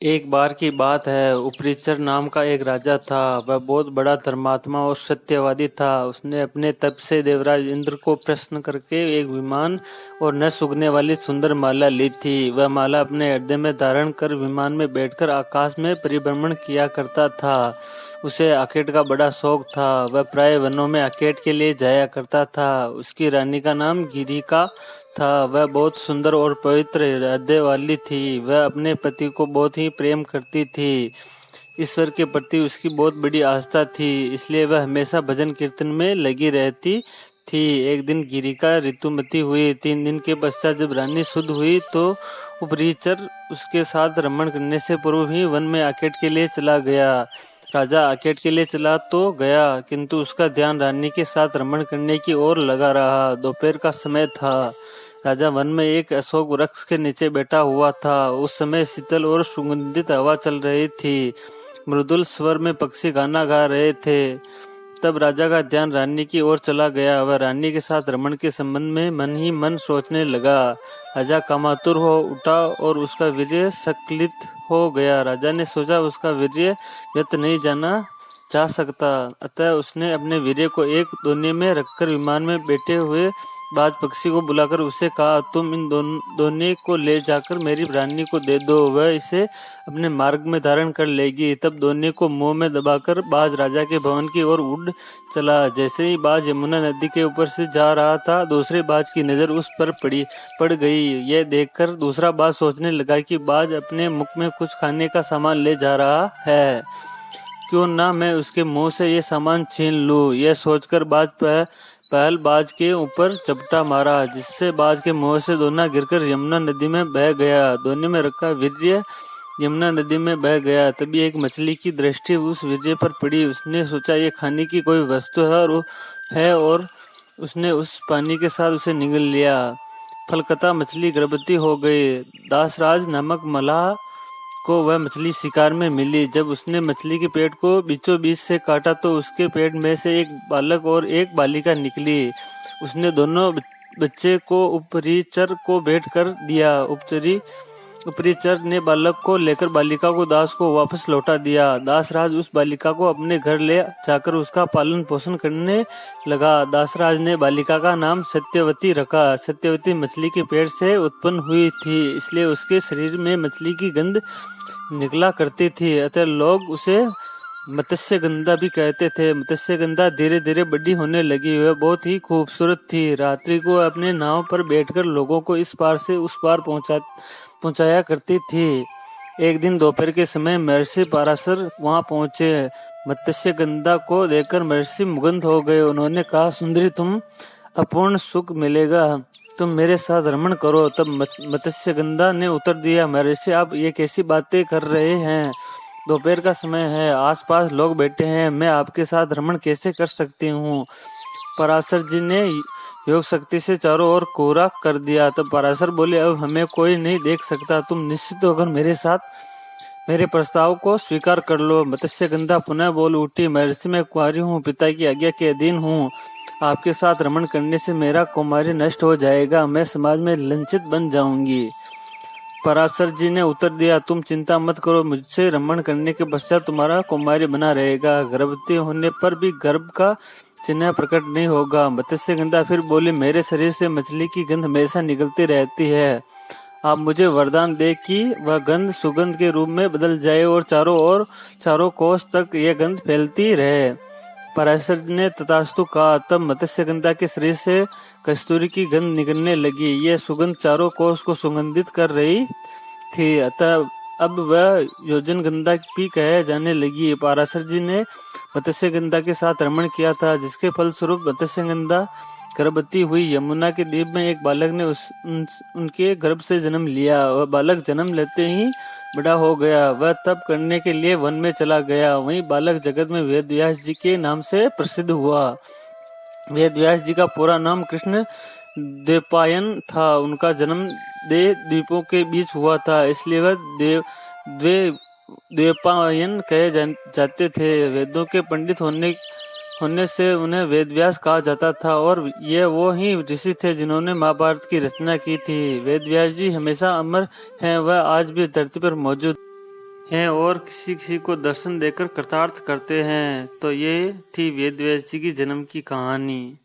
एक बार की बात है, उपरिचर नाम का एक राजा था। वह बहुत बड़ा धर्मात्मा और सत्यवादी था। उसने अपने तप से देवराज इंद्र को प्रसन्न करके एक विमान और न सूखने वाली सुंदर माला ली थी। वह माला अपने हृदय में धारण कर विमान में बैठकर आकाश में परिभ्रमण किया करता था। उसे आखेट का बड़ा शौक था। वह प्राय वनों में आखेट के लिए जाया करता था। उसकी रानी का नाम गिरिका था। वह बहुत सुंदर और पवित्र हृदय वाली थी। वह अपने पति को बहुत ही प्रेम करती थी। ईश्वर के प्रति उसकी बहुत बड़ी आस्था थी, इसलिए वह हमेशा भजन कीर्तन में लगी रहती थी। एक दिन गिरिका ऋतुमती हुई। 3 दिन के पश्चात जब रानी शुद्ध हुई तो उपरिचर उसके साथ रमण करने से पूर्व ही वन में आखेट के लिए चला गया। राजा आखेट के लिए चला तो गया, किंतु उसका ध्यान रानी के साथ रमण करने की ओर लगा रहा। दोपहर का समय था। राजा वन में एक अशोक वृक्ष के नीचे बैठा हुआ था। उस समय शीतल और सुगंधित हवा चल रही थी। मृदुल स्वर में पक्षी गाना गा रहे थे। तब राजा का ध्यान रानी की ओर चला गया। वह रानी के साथ रमण के संबंध में मन ही मन सोचने लगा। राजा कामातुर हो उठा और उसका वीर्य सक्लित हो गया। राजा ने सोचा उसका वीर्य व्यर्थ नहीं जाना जा सकता, अतः उसने अपने वीर्य को एक दोने में रखकर विमान में बैठे हुए बाज पक्षी को बुलाकर उसे कहा, तुम इन दोने को ले जाकर मेरी रानी को दे दो, वह इसे अपने मार्ग में धारण कर लेगी। तब दोने को मुंह में दबाकर बाज राजा के भवन की ओर उड़ चला। जैसे ही बाज यमुना नदी के ऊपर से जा रहा था, दूसरे बाज की नजर उस पर पड़ गई। यह देखकर दूसरा बाज सोचने लगा कि बाज अपने मुख में कुछ खाने का सामान ले जा रहा है, क्यों ना मैं उसके मुंह से ये सामान छीन लूं। यह सोचकर बाज पहल बाज के ऊपर चपटा मारा, जिससे बाज के मुंह से दोना गिरकर यमुना नदी में बह गया। दोने में रखा वीर्य यमुना नदी में बह गया। तभी एक मछली की दृष्टि उस वीर्य पर पड़ी। उसने सोचा ये खाने की कोई वस्तु और उसने उस पानी के साथ उसे निगल लिया। फलकता मछली गर्भवती हो गई। दासराज नामक मलाह को वह मछली शिकार में मिली। जब उसने मछली के पेट को बीचों बीच से काटा तो उसके पेट में से एक बालक और एक बालिका निकली। उसने दोनों बच्चे को उपरिचर को भेंट कर दिया। उपरिचर ने बालक को लेकर बालिका को दास को वापस लौटा दिया। दासराज उस बालिका को अपने घर ले जाकर उसका पालन पोषण करने लगा। दासराज ने बालिका का नाम सत्यवती रखा। सत्यवती मछली के पेट से उत्पन्न हुई थी, इसलिए उसके शरीर में मछली की गंध निकला करती थी, अतः लोग उसे मत्स्यगंधा भी कहते थे। मत्स्यगंधा धीरे धीरे बड़ी होने लगी। वह बहुत ही खूबसूरत थी। रात्रि को अपने नाव पर बैठकर लोगों को इस पार से उस पार पहुंचाया करती थी। एक दिन दोपहर के समय महर्षि पराशर वहां पहुंचे। मत्स्यगंधा को देखकर महर्षि मुग्ध हो गए। उन्होंने कहा, सुंदरी, तुम अपूर्ण सुख मिलेगा, तुम मेरे साथ रमण करो। तब मत्स्यगंधा ने उत्तर दिया, महर्षि, आप ये कैसी बातें कर रहे हैं? दोपहर का समय है, आसपास लोग बैठे हैं, मैं आपके साथ रमण कैसे कर सकती हूँ? पराशर जी ने योग शक्ति से चारों ओर कोहरा कर दिया। तब पराशर बोले, अब हमें कोई नहीं देख सकता, तुम निश्चित होकर मेरे साथ मेरे प्रस्ताव को स्वीकार कर लो। मत्स्यगंधा पुनः बोल उठी, महर्षि, मैं कुंवारी हूँ, पिता की आज्ञा के अधीन हूँ। आपके साथ रमण करने से मेरा कौमार्य नष्ट हो जाएगा, मैं समाज में लंचित बन जाऊंगी। पराशर जी ने उत्तर दिया, तुम चिंता मत करो, मुझसे रमण करने के पश्चात तुम्हारा कौमार्य बना रहेगा। गर्भवती होने पर भी गर्भ का चिन्ह प्रकट नहीं होगा। मत्स्यगंधा फिर बोली, मेरे शरीर से मछली की गंध हमेशा निकलती रहती है, आप मुझे वरदान दे कि वह गंध सुगंध के रूप में बदल जाए और चारों कोस तक यह गंध फैलती रहे। पराशर ने तथास्तु कहा। तब मत्स्यगंधा के शरीर से कस्तूरी की गंध निकलने लगी। यह सुगंध चारों कोस को सुगंधित कर रही थी, अतः अब वह योजनगंधा भी कहे जाने लगी। पराशर जी ने मत्स्यगंधा के साथ रमण किया था, जिसके फलस्वरूप मत्स्यगंधा गर्भवती हुई। यमुना के द्वीप में एक बालक ने उनके गर्भ से जन्म लिया। वह बालक जन्म लेते ही बड़ा हो गया। वह तप करने के लिए वन में चला गया। वहीं बालक जगत में वेदव्यास जी के नाम से प्रसिद्ध हुआ। वेदव्यास जी का पूरा नाम कृष्ण द्वैपायन था। उनका जन्म द्वीपों के बीच हुआ था, इसलिए वह द्वैपायन कहे जाते थे। वेदों के पंडित होने से उन्हें वेदव्यास कहा जाता था और ये वो ही ऋषि थे जिन्होंने महाभारत की रचना की थी। वेदव्यास जी हमेशा अमर हैं, वह आज भी धरती पर मौजूद। हैं और किसी किसी को दर्शन देकर कृतार्थ करते हैं। तो ये थी वेद व्यास जी की जन्म की कहानी।